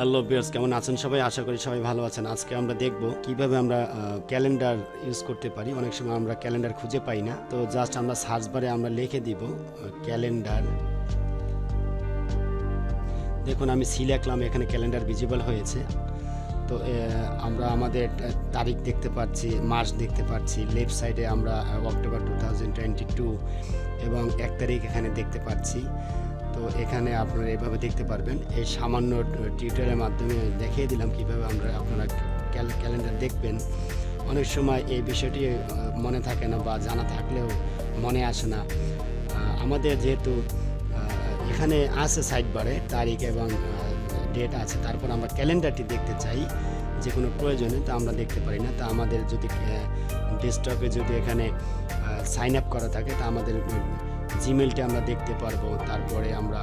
Hello viewers, কেমন আছেন সবাই? আশা করি সবাই ভালো আছেন। আজকে আমরা দেখব কিভাবে আমরা ক্যালেন্ডার ইউজ করতে পারি। অনেক সময় আমরা ক্যালেন্ডার খুঁজে পাই না, তো জাস্ট আমরা সার্চ বারে আমরা লিখে দিব ক্যালেন্ডার। দেখুন আমি সি লিখলাম, এখানে ক্যালেন্ডার ভিজিবল হয়েছে। তো আমরা আমাদের তারিখ দেখতে পাচ্ছি, মাস দেখতে পাচ্ছি। লেফট সাইডে আমরা অক্টোবর 2022 এবং 1 তারিখ এখানে দেখতে পাচ্ছি। তো এখানে আপনারা এভাবে দেখতে পারবেন। এই সামান্য টিউটোরিয়ালের মাধ্যমে দেখিয়ে দিলাম কিভাবে আপনারা ক্যালেন্ডার দেখবেন। অনেক সময় এই বিষয়টি মনে থাকে না বা জানা থাকলেও মনে আসে না। আমাদের যেহেতু এখানে আছে সাইড বারে তারিখ এবং ডেট আছে, তারপর আমরা ক্যালেন্ডারটি দেখতে চাই যে কোনো প্রয়োজনে, তো আমরা দেখতে পারি না। তা আমাদের যদি ডেস্কটপে যদি এখানে সাইন আপ করা থাকে, তা আমাদের জিমেলটা আমরা দেখতে পারবো। তারপরে আমরা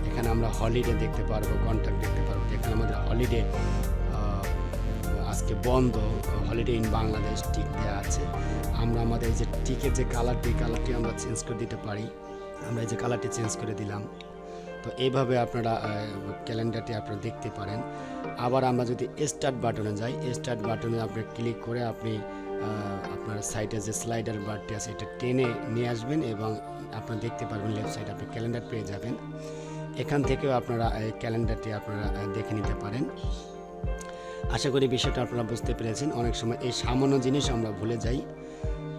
এখানে আমরা হলিডে দেখতে পারবো, কন্ট্যাক্ট দেখতে পারবো। এখানে আমাদের হলিডে আজকে বন্ধ, হলিডে ইন বাংলাদেশ টিক দেওয়া আছে। আমরা আমাদের যে টিকের যে কালারটি আমরা চেঞ্জ করে দিতে পারি। আমরা এই যে কালারটি চেঞ্জ করে দিলাম। তো এইভাবে আপনারা ক্যালেন্ডারটি আপনারা দেখতে পারেন। আবার আমরা যদি স্টার্ট বাটনে যাই, স্টার্ট বাটনে আপনি ক্লিক করে আপনি আপনার সাইটে যে স্লাইডার বারটি আছে এটা টেনে নিয়ে আসবেন এবং আপনারা দেখতে পারবেন লেফট সাইডে আপনি ক্যালেন্ডার পেয়ে যাবেন। এখান থেকেও আপনারা এই ক্যালেন্ডারটি আপনারা দেখে নিতে পারেন। আশা করি বিষয়টা আপনারা বুঝতে পেরেছেন। অনেক সময় এই সামান্য জিনিস আমরা ভুলে যাই।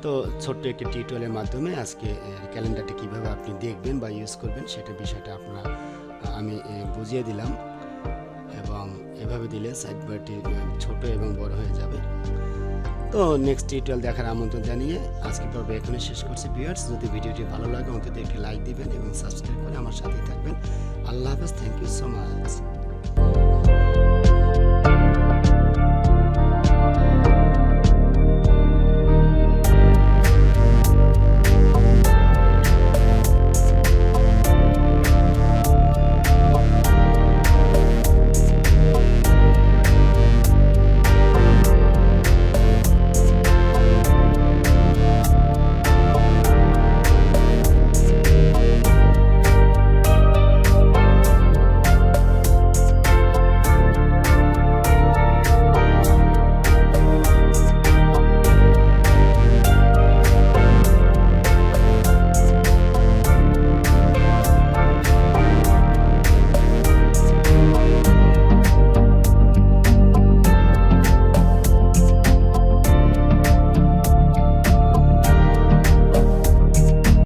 তো ছোট্ট একটি টিউটোরিয়ালের মাধ্যমে আজকে ক্যালেন্ডারটি কীভাবে আপনি দেখবেন বা ইউজ করবেন সেটা বিষয়টা আমি বুঝিয়ে দিলাম। এবং এভাবে দিলে সাইড বারটি ছোট এবং বড় হয়ে যাবে। তো নেক্সট টিউটোরিয়াল দেখার আমন্ত্রণ জানিয়ে আজকে পর্ব এখানে শেষ করছি। ভিউয়ার্স, যদি ভিডিওটি ভালো লাগে অন্তত একটি লাইক দিবেন এবং সাবস্ক্রাইব করে আমার সাথেই থাকবেন। আল্লাহ হাফেজ, থ্যাংক ইউ সো মাচ।